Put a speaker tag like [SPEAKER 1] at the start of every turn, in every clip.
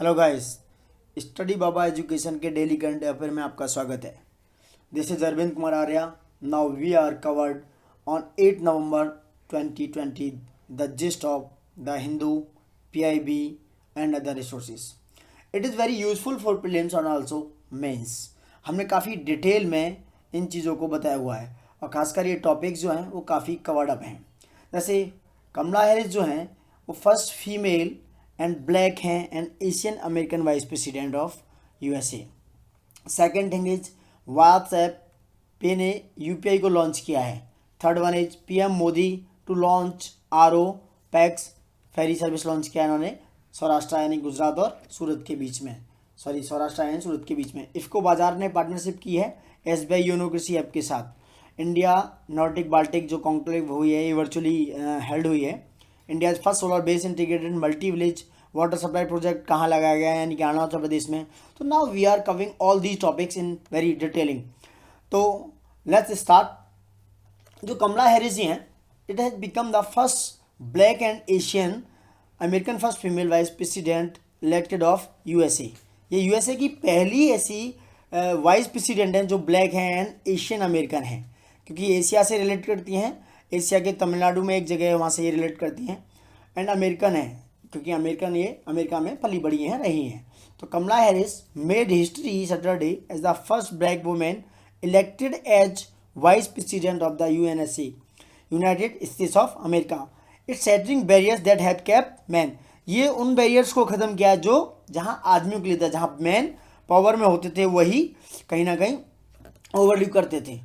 [SPEAKER 1] Hello guys, study Baba education के daily current affair में आपका स्वागत है। This is Arvind Kumar Arya. Now we are covered on 8 November 2020 the gist of the Hindu, PIB and other resources. It is very useful for prelims और also mains. हमने काफ़ी detail में इन चीज़ों को बताया हुआ है और ख़ासकर ये टॉपिक्स जो हैं वो काफ़ी कवर्ड अप हैं। जैसे कमला हैरिस जो हैं वो फर्स्ट फीमेल एंड ब्लैक हैं and Asian American vice president of USA. Second thing is WhatsApp pay ने यूपीआई को लॉन्च किया है। Third one is PM Modi to launch RO pax ferry service launch किया इन्होंने सौराष्ट्र यानी गुजरात और सूरत के बीच में, सौराष्ट्र यानी सूरत के बीच में। इफ़को बाजार ने पार्टनरशिप की है एसबीआई योनो कृषि ऐप के साथ। इंडिया नॉर्डिक बाल्टिक जो कॉन्क्लेव हुई है ये वर्चुअली हेल्ड हुई है। India first solar base integrated multi village water supply project कहाँ लगाया गया है यानी कि अरुणाचल प्रदेश में। तो now we are covering all these topics in very detailing. तो लेट्स स्टार्ट। जो कमला हैरिस जी हैं, it has become the first black and Asian American first female vice president elected of USA. ये यूएसए की पहली ऐसी वाइस प्रेसिडेंट हैं जो black हैं एंड एशियन अमेरिकन हैं, क्योंकि एशिया से रिलेट करती हैं। एशिया के तमिलनाडु में एक जगह है, वहाँ से ये रिलेट करती हैं। एंड अमेरिकन है क्योंकि अमेरिकन ये अमेरिका में पली बड़ी हैं रही हैं। तो Kamala Harris made history Saturday as the first black women elected as vice president of the USA United States of America. It's shattering barriers that have kept man. ये उन बैरियर्स को ख़त्म किया जो जहाँ आदमियों के लिए था, जहाँ मैन पावर में होते थे वही कहीं ना कहीं ओवरल्यू करते थे।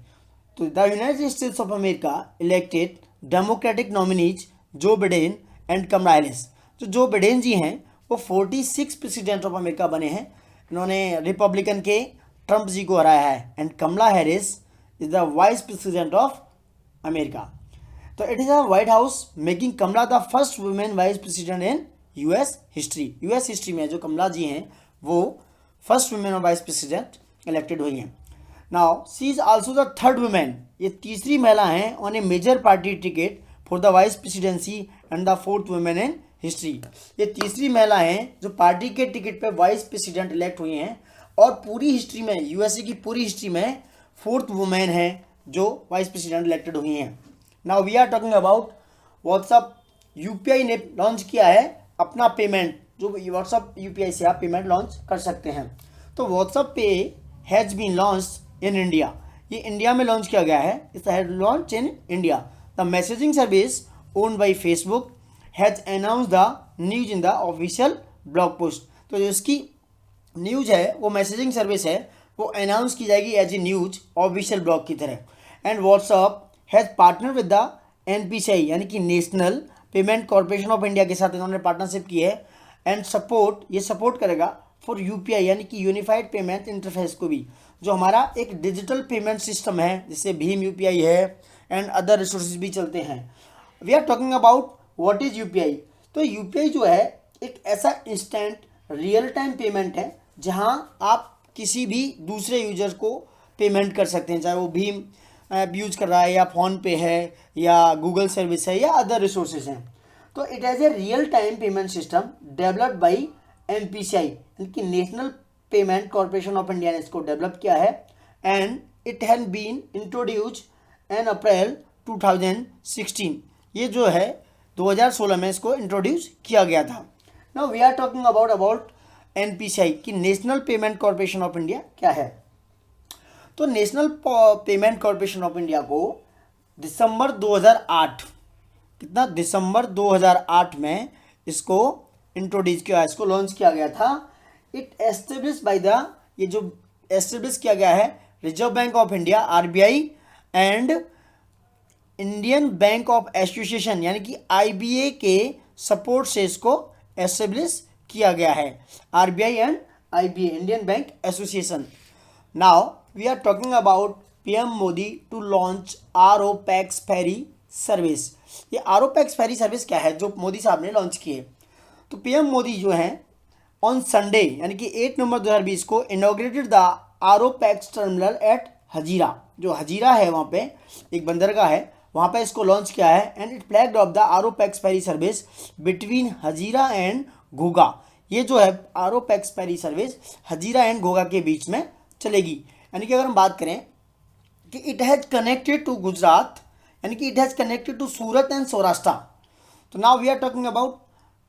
[SPEAKER 1] तो the United States of America elected democratic nominees Joe Biden and Kamala Harris. Joe Biden ji हैं वो 46 प्रेसिडेंट ऑफ अमेरिका बने हैं। इन्होंने रिपब्लिकन के ट्रंप जी को हराया है। And Kamala Harris is the vice president of America. तो it is a White House making Kamala the first women vice president in US history. US history में जो कमला जी हैं वो first women vice president elected हुई हैं। Now she is also the third women. ये तीसरी महिला हैं on a major party ticket for the vice presidency and the fourth women in history. ये तीसरी महिला हैं जो पार्टी के टिकट पे वाइस प्रेसिडेंट इलेक्ट हुई हैं और पूरी हिस्ट्री में, यूएसए की पूरी हिस्ट्री में फोर्थ वुमेन हैं जो वाइस प्रेसिडेंट इलेक्टेड हुई हैं। Now we are talking about WhatsApp. UPI ने लॉन्च किया है अपना पेमेंट, जो व्हाट्सअप यूपीआई से आप पेमेंट लॉन्च कर सकते हैं। तो WhatsApp pay has been launch in India. ये इंडिया में लॉन्च किया गया है। It's had launch in India. The messaging service owned by Facebook has announce the news in the official blog post. तो जो इसकी न्यूज है वो मैसेजिंग सर्विस है वो अनाउंस की जाएगी as a news official blog की तरह। And WhatsApp has partner with the NPCI यानी कि national payment corporation of India के साथ इन्होंने पार्टनरशिप की है। एंड ये सपोर्ट करेगा फॉर यूपीआई यानी कि यूनिफाइड पेमेंट इंटरफेस को भी, जो हमारा एक डिजिटल पेमेंट सिस्टम है जिससे भीम यूपीआई है एंड अदर रिसोर्सेज भी चलते हैं। We are talking about what is UPI. तो यूपीआई जो है एक ऐसा इंस्टेंट रियल टाइम पेमेंट है जहां आप किसी भी दूसरे यूजर को पेमेंट कर सकते हैं, चाहे वो भीम ऐप यूज कर रहा है या फ़ोन पे है या गूगल सर्विस है या अदर रिसोर्सेज हैं। तो it has a real time payment system developed by NPCI यानी कि national payment corporation of India ने इसको डेवलप किया है। And it has been introduce in April 2016। ये जो है 2016 में इसको इंट्रोड्यूस किया गया था। Now we are talking about NPCI कि national payment corporation of India क्या है। तो National payment corporation of India को दिसंबर 2008 में इसको इंट्रोड्यूस किया, इसको लॉन्च किया गया था। इट एस्टेब्लिश बाय द, ये जो एस्टेब्लिश किया गया है reserve bank of India RBI and Indian bank of association यानी कि आईबीए के सपोर्ट से इसको एस्टेब्लिश किया गया है। RBI and IBA Indian bank association. Now we are talking about PM Modi to launch RO pax ferry service. ये RO pax ferry service क्या है जो मोदी साहब ने लॉन्च की है। तो पीएम मोदी जो हैं ऑन संडे यानी कि 8 नवंबर 2020 को inaugurated the RO pax terminal at Hazira. जो हजीरा है वहाँ पे एक बंदरगाह है, वहाँ पे इसको लॉन्च किया है। And it flagged off the RO pax ferry service between Hazira and Ghogha. ये जो है ro pax ferry service Hazira and Ghogha के बीच में चलेगी। यानी कि अगर हम बात करें कि it has connected to Gujarat, यानी कि it has connected to Surat and Saurashtra. तो now we are talking about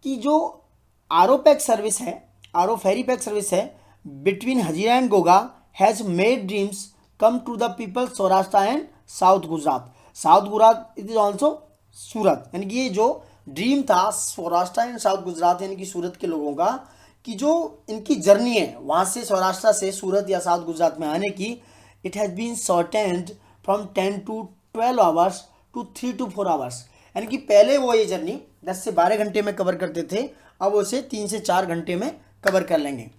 [SPEAKER 1] कि जो आरो पैक सर्विस है, आरो फेरी पैक सर्विस है between Hazira and Ghogha has made dreams come to the people Saurashtra and south Gujarat. South Gujarat it is also Surat, यानी कि ये जो dream था सौराष्ट्र एंड साउथ गुजरात यानी कि सूरत के लोगों का, कि जो इनकी जर्नी है वहाँ से सौराष्ट्र से सूरत या साउथ गुजरात में आने की, it has been shortened from 10 to 12 hours to 3 to 4 hours. यानी कि पहले वो ये जर्नी 10 से 12 घंटे में कवर करते थे, अब उसे 3 से 4 घंटे में कवर कर लेंगे।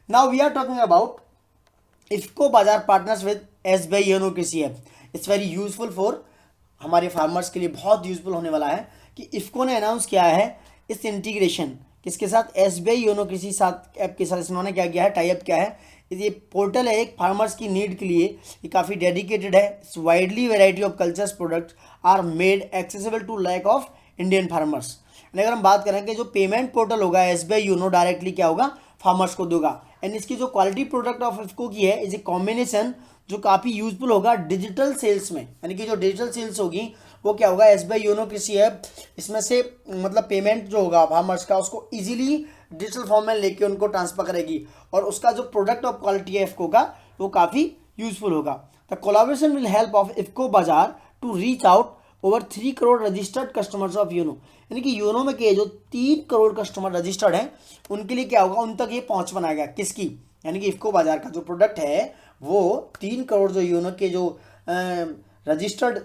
[SPEAKER 1] Now we are talking about IFFCO Bazar partners with SBI YONO Krishi app. It's very useful for हमारे फार्मर्स के लिए, बहुत यूजफुल होने वाला है कि इफ्को ने अनाउंस किया है इस इंटीग्रेशन किसके साथ, SBI योनो कृषि साथ ऐप के साथ इन्होंने क्या किया है, टाई अप किया है। ये पोर्टल है एक फार्मर्स की नीड के लिए, ये काफ़ी डेडिकेटेड है। It's widely variety of cultures product are made accessible to lack of Indian farmers. अगर हम बात करें कि जो पेमेंट पोर्टल होगा SBI योनो डायरेक्टली क्या होगा, फार्मर्स को देगा। एंड इसकी जो क्वालिटी प्रोडक्ट ऑफ इफ्को की है इज ए कॉम्बिनेशन जो काफ़ी यूजफुल होगा डिजिटल सेल्स में, यानी कि जो डिजिटल सेल्स होगी वो क्या होगा, SBI योनो कृषि ऐप इसमें से मतलब पेमेंट जो होगा फार्मर्स का उसको इजीली डिजिटल फॉर्म में लेके उनको ट्रांसफर करेगी, और उसका जो प्रोडक्ट ऑफ क्वालिटी है इफ्को का वो काफ़ी यूजफुल होगा। The collaboration will help of IFFCO Bazar to reach out over 3 crore registered customers of YONO. यानी कि योनो में के जो 3 करोड़ कस्टमर रजिस्टर्ड हैं उनके लिए क्या होगा, उन तक ये पहुंच बनाएगा। किसकी, यानी कि इफ्को बाजार का जो प्रोडक्ट है वो 3 करोड़ जो योनो के जो रजिस्टर्ड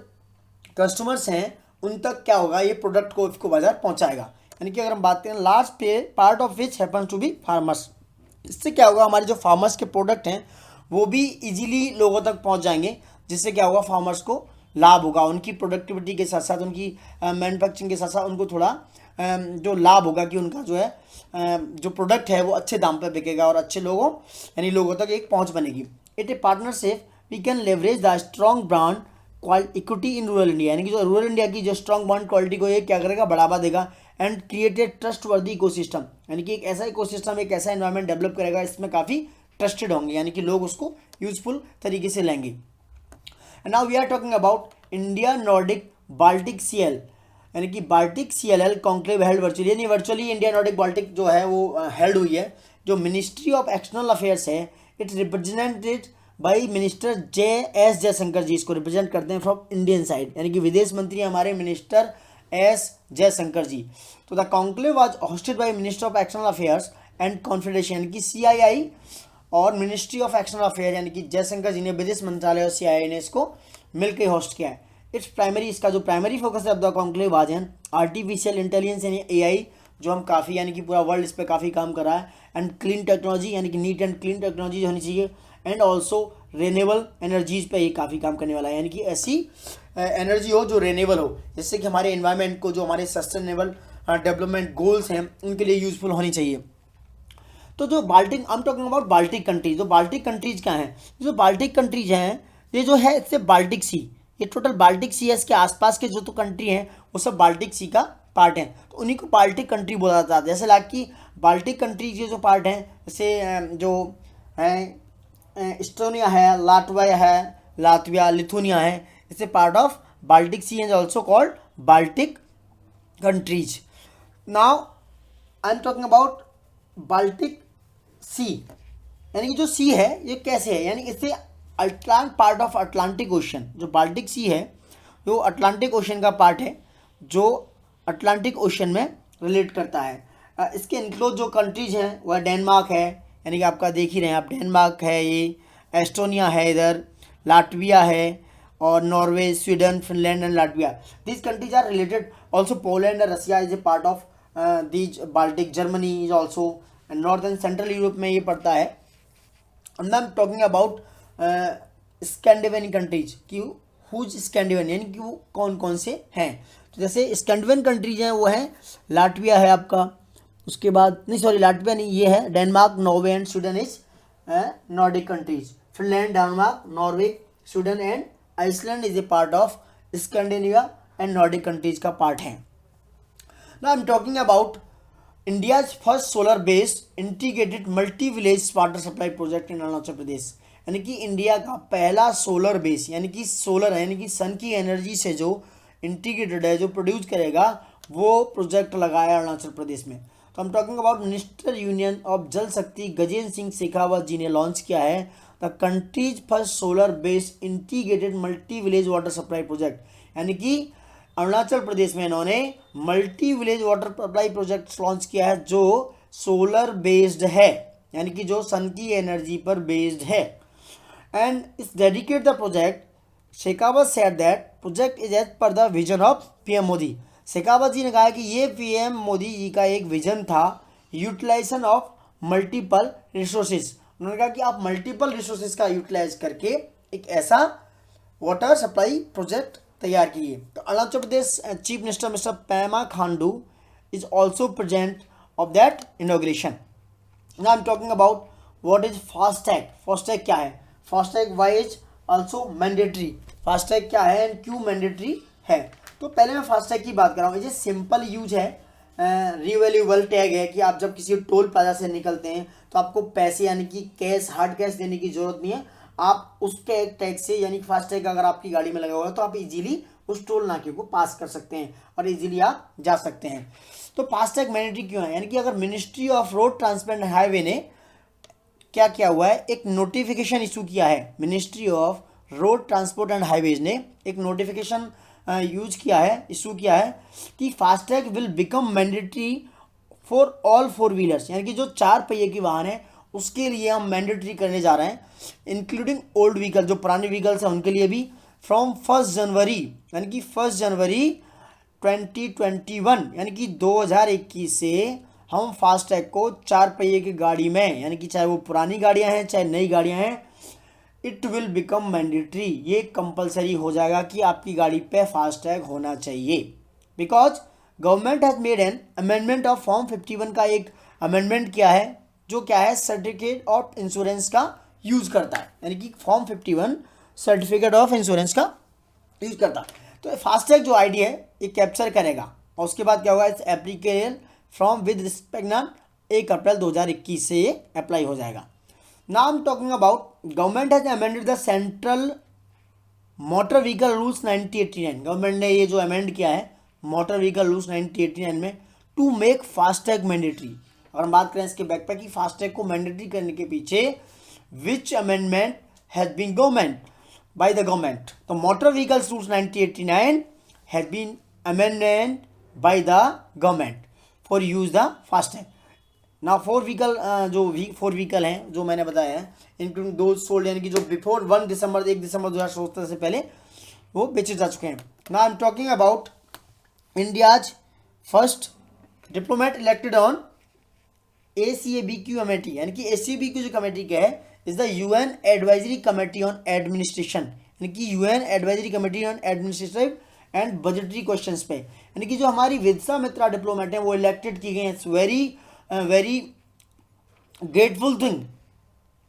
[SPEAKER 1] कस्टमर्स हैं उन तक क्या होगा, ये प्रोडक्ट को इफ्को बाजार पहुंचाएगा। यानी कि अगर हम बात करें लास्ट पे part of which happens to be farmers, इससे क्या होगा, हमारे जो फार्मर्स के प्रोडक्ट हैं वो भी इजीली लोगों तक पहुंच जाएंगे, जिससे क्या होगा फार्मर्स को लाभ होगा। उनकी प्रोडक्टिविटी के साथ साथ उनकी मैन्युफैक्चरिंग के साथ साथ उनको थोड़ा जो लाभ होगा कि उनका जो है जो प्रोडक्ट है वो अच्छे दाम पर बिकेगा और अच्छे लोगों यानी लोगों तक एक पहुंच बनेगी। It a partnership we can leverage the strong brand equity in rural India, यानी कि जो रूरल इंडिया की जो स्ट्रॉन्ग ब्रांड क्वालिटी को ये क्या करेगा, बढ़ावा देगा। एंड क्रिएटेड ट्रस्ट वर्दी इकोसिस्टम, यानी कि एक ऐसा इकोसिस्टम, एक ऐसा एनवायरनमेंट डेवलप करेगा इसमें काफ़ी ट्रस्टेड होंगे, यानी कि लोग उसको यूजफुल तरीके से लेंगे। And now we are talking about India Nordic Baltic CL, यानी कि Baltic CLL conclave held virtually, यानी वर्चुअली इंडिया नॉर्डिक बाल्टिक जो है वो हेल्ड हुई है। जो मिनिस्ट्री ऑफ एक्सटर्नल अफेयर्स है it represented by minister S Jaishankar ji, इसको रिप्रेजेंट करते हैं फ्रॉम इंडियन साइड, यानी कि विदेश मंत्री हमारे मिनिस्टर S जयशंकर जी। तो the conclave was hosted by minister of external affairs and confederation, यानी कि CII और मिनिस्ट्री ऑफ एक्सटर्नल अफेयर, यानी कि जयशंकर जी ने विदेश मंत्रालय और CII ने इसको मिलकर होस्ट किया है। इट्स प्राइमरी, इसका जो प्राइमरी फोकस है ऑफ द कॉन्क्लेव आज है आर्टिफिशियल इंटेलिजेंस यानी AI, जो हम काफ़ी यानी कि पूरा वर्ल्ड इस पर काफ़ी काम कर रहा है। एंड क्लीन टेक्नोलॉजी, यानी कि नीट एंड क्लीन टेक्नोलॉजी होनी चाहिए। एंड ऑल्सो रेनेबल एनर्जीज़ पे ये काफ़ी काम करने वाला है, यानी कि ऐसी एनर्जी हो जो रेनेबल हो, जिससे कि हमारे एनवायरनमेंट को, जो हमारे सस्टेनेबल डेवलपमेंट गोल्स हैं उनके लिए यूजफुल होनी चाहिए। तो जो Baltic, I am talking about Baltic countries, जो बाल्टिक कंट्रीज क्या हैं, जो बाल्टिक कंट्रीज हैं ये जो है इससे बाल्टिक सी, ये टोटल बाल्टिक सी है, इसके आसपास के जो तो कंट्री हैं वो सब बाल्टिक सी का पार्ट हैं, तो उन्हीं को बाल्टिक कंट्री बोला जाता है। जैसे लाइक कि बाल्टिक कंट्रीज के जो पार्ट हैं, जैसे जो हैं इस्टोनिया है, लातविया, लिथुनिया है, इससे part of Baltic sea and also called Baltic countries. Now I am talking about Baltic sea, यानी कि जो सी है ये कैसे है, यानी इससे पार्ट ऑफ अटलांटिक ओशन, जो बाल्टिक सी है वो अटलांटिक ओशन का पार्ट है, जो अटलांटिक ओशन में रिलेट करता है। इसके इंक्लोज जो कंट्रीज हैं वह डेनमार्क है, यानी कि आपका देख ही रहे हैं आप, डेनमार्क है, ये एस्टोनिया है, इधर लाटविया है, और Norway, Sweden, Finland and Latvia. These countries are related. Also Poland and Russia is a part of these Baltic. Germany is also, north and central Europe में ये पड़ता है। And I am talking about Scandinavian countries की, whose Scandinavian, यानी कि वो कौन कौन से हैं। तो जैसे स्कैंडिनेवियन कंट्रीज हैं वो हैं लाटविया है आपका, उसके बाद नहीं सॉरी लाटविया नहीं, ये है Denmark, Norway and Sweden is Nordic countries. Finland, Denmark, Norway, Sweden and Iceland is a part of Scandinavia and Nordic countries का पार्ट है। Now I am talking about India's first solar based integrated multi village water supply project in Arunachal Pradesh, यानी कि India का पहला solar base, यानी कि solar है यानी कि सन की एनर्जी से जो इंटीग्रेटेड है, जो प्रोड्यूस करेगा, वो प्रोजेक्ट लगाया अरुणाचल प्रदेश में। तो हम talking about minister union of जल शक्ति गजेंद्र सिंह शेखावत जी ने लॉन्च किया है the countries first solar based integrated multi village water supply project, यानी कि अरुणाचल प्रदेश में इन्होंने multi village water supply project launch किया है जो सोलर बेस्ड है, यानी कि जो सन की एनर्जी पर बेस्ड है। And is dedicate the project, Shekhawat said that project is as per the vision of PM Modi. Shekhawat ji ने कहा कि ये पीएम मोदी जी का एक विजन था, यूटिलाइजेशन ऑफ मल्टीपल रिसोर्सेज। उन्होंने कहा कि आप मल्टीपल रिसोर्सेज का यूटिलाइज करके एक ऐसा वाटर सप्लाई प्रोजेक्ट तैयार किए। तो Arunachal Pradesh chief minister mister Pema Khandu is also present of that inauguration. Now I am talking about what is FASTag. FASTag क्या है? FASTag why is also mandatory. FASTag क्या है एंड क्यों मैंडेटरी है? तो पहले मैं फास्टैग की बात कर रहा हूँ। ये सिंपल यूज है, रिवैल्यूएबल टैग है कि आप जब किसी टोल प्लाजा से निकलते हैं तो आपको पैसे यानी कि कैश, हार्ड कैश देने की जरूरत नहीं है। आप उस टैग से यानी कि फास्टैग अगर आपकी गाड़ी में लगा हुआ है तो आप इजीली उस टोल नाके को पास कर सकते हैं और इजीली आप जा सकते हैं। तो फास्टैग मैंडेटरी क्यों है? यानी कि अगर ministry of road transport and highway ने क्या किया हुआ है, एक नोटिफिकेशन इशू किया है। Ministry of road transport and highways ने एक नोटिफिकेशन यूज किया है, इशू किया है कि FASTag will become mandatory for all four wheelers, यानी कि जो 4 पहिए की वाहन है उसके लिए हम मैंडेटरी करने जा रहे हैं, इंक्लूडिंग ओल्ड व्हीकल, जो पुराने व्हीकल्स हैं उनके लिए भी, फ्रॉम 1 जनवरी, यानी कि 1 जनवरी 2021, यानी कि 2021 से हम फास्टैग को 4 पहिए की गाड़ी में, यानी कि चाहे वो पुरानी गाड़ियां हैं चाहे नई गाड़ियां हैं, इट विल बिकम मैंडेटरी। ये कंपलसरी हो जाएगा कि आपकी गाड़ी पे फास्टैग होना चाहिए। Because government has made an amendment of form 51 का एक अमेंडमेंट किया है जो क्या है, सर्टिफिकेट ऑफ इंश्योरेंस का यूज करता है, यानी कि फॉर्म 51 सर्टिफिकेट ऑफ इंश्योरेंस का यूज करता है। तो फास्टैग जो आईडी है ये कैप्चर करेगा और उसके बाद क्या होगा, it's applicable from with respect ना 1 अप्रैल 2021 से ये अप्लाई हो जाएगा। Now I am talking about government has amended the central motor vehicle rules 1989। Government ने ये जो अमेंड किया है मोटर व्हीकल रूल्स 1989 में टू मेक फास्टैग मैंडेटरी। अगर हम बात करें इसके बैक पे कि फास्टैग को मैंडेटरी करने के पीछे which amendment has been government by the government, तो motor vehicles rules 1989 has been amended by the government for use the FASTag. ना 4 व्हीकल जो 4 व्हीकल हैं जो मैंने बताया है, इंक्लूडिंग दो सोल्ड, यानी कि जो बिफोर 1 दिसंबर 2017 से पहले वो बेचे जा चुके हैं। ना आई am talking about India's first diplomat elected on ACABQ committee, यानी कि ACABQ जो कमेटी क्या है, is the UN advisory committee on administration, यानी कि UN advisory committee on administrative and budgetary questions पे, यानी कि जो हमारी विदिशा मित्रा डिप्लोमेट हैं वो इलेक्टेड की गई हैं। It's very grateful thing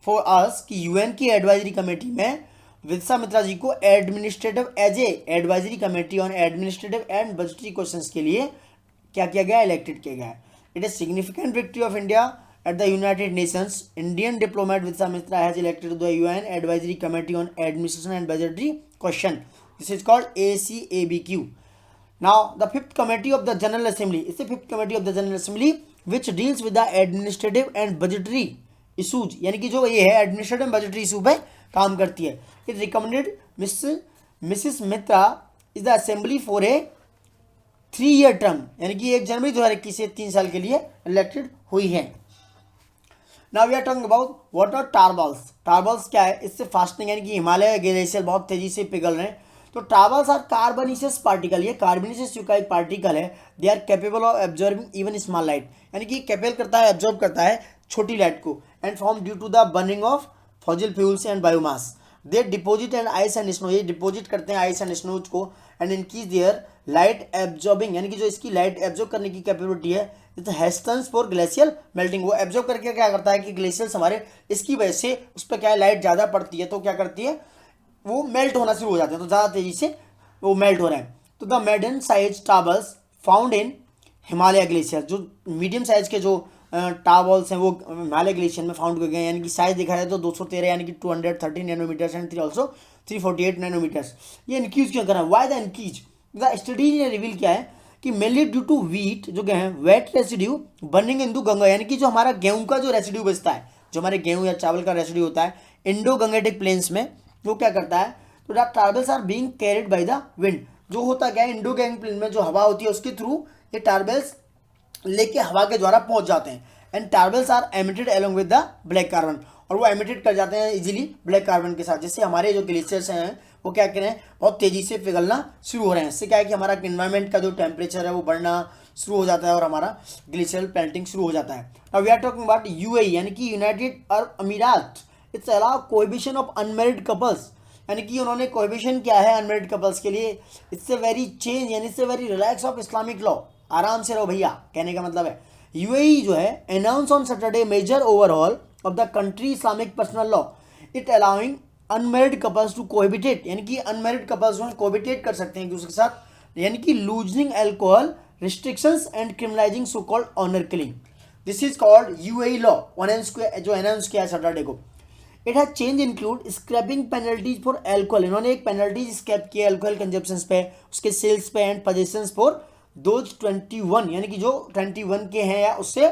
[SPEAKER 1] for us कि UN की एडवाइजरी कमेटी में विदिशा मित्रा जी को administrative as a advisory committee on administrative and budgetary questions के लिए क्या किया गया, इलेक्टेड किया गया है। It is significant victory of India at the United Nations. Indian diplomat Vidisha Maitra has elected to the UN advisory committee on administration and budgetary question. This is called ACABQ. Now the 5th committee of the General Assembly is the 5th committee of the General Assembly which deals with the administrative and budgetary issues, यानी कि जो ये है administrative budgetary issue पे काम करती है। It recommended Mrs Mitra is the assembly for a 3-year term, यानी कि 1 जनवरी 2021 से 3 साल के लिए इलेक्टेड हुई है। Now we are talking about what are tarballs. Tarballs क्या है, इससे फास्टिंग यानी कि हिमालय ग्लेशियर बहुत तेजी से पिघल रहे हैं। तो टारबल्स आर कार्बोनिशियस पार्टिकल, ये कार्बोनिशियस का एक पार्टिकल है। They are capable of absorbing even small light, यानी कि कैपेबल करता है, एब्जॉर्ब करता है छोटी लाइट को, and form due to the burning of fossil fuels and biomass. They deposit and ice and snow, ये डिपोजिट करते हैं आइस एंड स्नो को, and increase their light absorbing, यानी कि जो इसकी लाइट एब्जॉर्ब करने की कैपेबिलिटी है, इट हेस्टन्स फॉर ग्लेशियल मेल्टिंग। वो एब्जॉर्ब करके क्या करता है कि ग्लेशियर्स हमारे इसकी वजह से उस पर क्या है, लाइट ज़्यादा पड़ती है तो क्या करती है, वो मेल्ट होना शुरू हो जाते हैं, तो ज़्यादा तेजी से वो मेल्ट हो रहे हैं। तो the medium size tarballs found in Himalaya glacier, जो मीडियम साइज के जो टावल्स हैं वो हिमालय ग्लेशियर में फाउंड किए गए, यानी कि साइज देखा जाए तो 213 यानी कि 230 नैनोमीटर्स एंड ऑल्सो 348 नैनोमीटर्स। ये इंक्रीज क्यों करा, why the increase, the study ने रिवील किया है कि मेनली ड्यू टू वीट जो है wheat residue burning Indo Ganga, यानी कि जो हमारा गेहूं का जो रेसिड्यू बचता है, जो हमारे गेहूं या चावल का रेसिड्यू होता है इंडो गंगेटिक प्लेन्स में, वो क्या करता है, तो the tarballs are being carried by the wind. जो होता क्या है, इंडो गैंग प्लेन में जो हवा होती है उसके थ्रू ये टार्बल्स लेके हवा के द्वारा पहुंच जाते हैं, and tarballs are emitted along with the black carbon, और वो एमिटेड कर जाते हैं इजीली ब्लैक कार्बन के साथ, जिससे हमारे जो ग्लेशियर्स हैं वो क्या करें, बहुत तेजी से पिघलना शुरू हो रहे हैं। इससे क्या है कि हमारा इन्वायरमेंट का जो टेम्परेचर है वो बढ़ना शुरू हो जाता है और हमारा ग्लेशियल पेल्टिंग शुरू हो जाता है। Now we are talking about UAE यानी कि United Arab Emirates, it's allow cohabitation of unmarried couples, यानी कि उन्होंने कोहिबिशन किया है अनमैरिड कपल्स के लिए। इससे वेरी चेंज यानी इससे very relax of Islamic law, आराम से रहो भैया, कहने का मतलब है। यूएई जो है announce on Saturday major overhaul of the country Islamic personal law, it allowing unmarried couples to cohabitate, यानी कि अनमैरिड कपल्स जो कोहिबिटेट कर सकते हैं एक दूसरे के साथ, यानी कि loosening alcohol restrictions and criminalising so called honour killing. This is called UAE law जो अनाउंस किया है सैटरडे को। It has change include scrapping penalties for alcohol, इन्होंने एक पेनल्टीज स्क्रैप किया अल्कोहल कंजप्शन पे, उसके सेल्स पे एंड पोजेशंस फॉर दोज 21 यानी कि जो 21 के हैं या उससे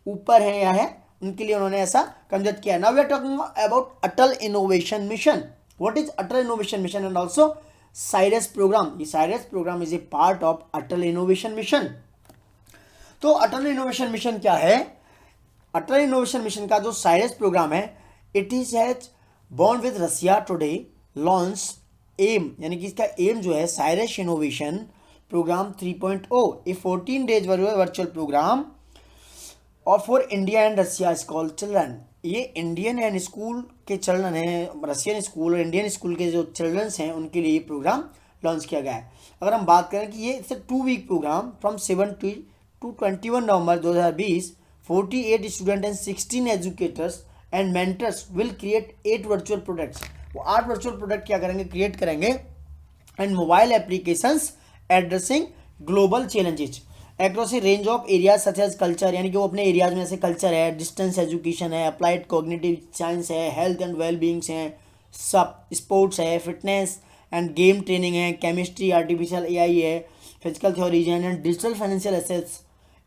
[SPEAKER 1] ऊपर हैं या है उनके लिए उन्होंने ऐसा कंजप्ट किया। Now we are talking about Atal innovation mission. What is Atal innovation mission and also Cyrus programme. ये Cyrus programme is a part of Atal innovation mission. तो अटल इनोवेशन मिशन क्या है, अटल इनोवेशन मिशन का जो साइरस प्रोग्राम है, it is has bond with Russia today launch aim, यानी कि इसका एम जो है Sirius innovation program 3.0, a 14 days virtual program और for India and Russia school children. ये इंडियन एंड स्कूल के चिल्ड्रन हैं, रशियन स्कूल और इंडियन स्कूल के जो चिल्ड्रंस हैं उनके लिए ये प्रोग्राम लॉन्च किया गया है। अगर हम बात करें कि ये it's 2 week program from 7 to 21 November 2020, 48 student and 16 educators and mentors will create 8 virtual products. वो 8 वर्चुअल प्रोडक्ट क्या करेंगे, क्रिएट करेंगे, and mobile applications addressing global challenges across a range of areas such as culture, यानी कि वो अपने areas में से कल्चर है, डिस्टेंस एजुकेशन है, अप्लाइड कॉग्निटिव साइंस है, हेल्थ एंड वेल बींग्स हैं, सब स्पोर्ट्स है, फिटनेस एंड गेम ट्रेनिंग है, केमिस्ट्री, आर्टिफिशियल एआई है, physical theories and digital financial assets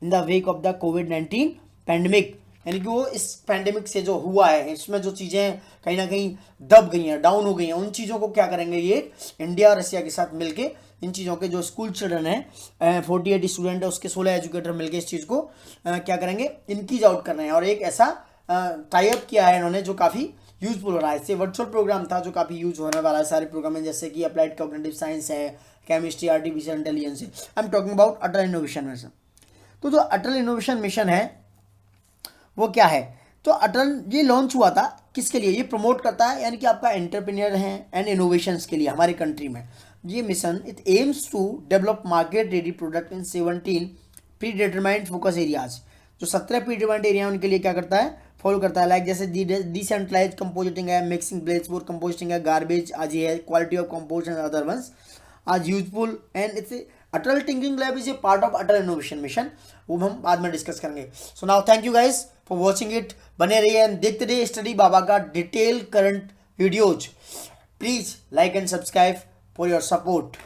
[SPEAKER 1] in the wake of the covid pandemic. यानी कि वो इस पैंडेमिक से जो हुआ है इसमें जो चीज़ें कहीं ना कहीं दब गई हैं, डाउन हो गई हैं, उन चीज़ों को क्या करेंगे, ये इंडिया और रशिया के साथ मिलके इन चीज़ों के जो स्कूल चिल्ड्रन हैं 48 स्टूडेंट है उसके 16 एजुकेटर मिलके इस चीज़ को क्या करेंगे, इनकीज आउट कर रहे हैं। और एक ऐसा टाइप किया है इन्होंने जो काफ़ी यूजफुल हो रहा है। इससे वर्चुअल प्रोग्राम था जो काफ़ी यूज होने वाला है सारे प्रोग्राम में, जैसे कि अप्लाइड कॉग्निटिव साइंस है, केमिस्ट्री, आर्टिफिशियल इंटेलिजेंस है। आई am talking about Atal innovation mission. तो जो अटल इनोवेशन मिशन है वो क्या है, तो अटल ये लॉन्च हुआ था किसके लिए, ये प्रमोट करता है यानी कि आपका एंटरप्रेन्योर है एंड इनोवेशंस के लिए हमारे कंट्री में। ये mission it aims to develop market ready product in 17 predetermined focus areas. जो 17 प्री डिटरमाइंड एरिया उनके लिए क्या करता है, फॉलो करता है, लाइक जैसे डिसेंट्रलाइज कंपोजिटिंग है, मिक्सिंग ब्लेड्स फॉर कंपोस्टिंग है, गार्बेज आज है, quality of compost and other ones आज useful and it's Atal tinkering lab is a part of Atal innovation mission. वो हम बाद में डिस्कस करेंगे। So now thank you guys for watching it. बने रहिए एंड देखते रहिए स्टडी बाबा का detail current videos. Please like and subscribe for your support.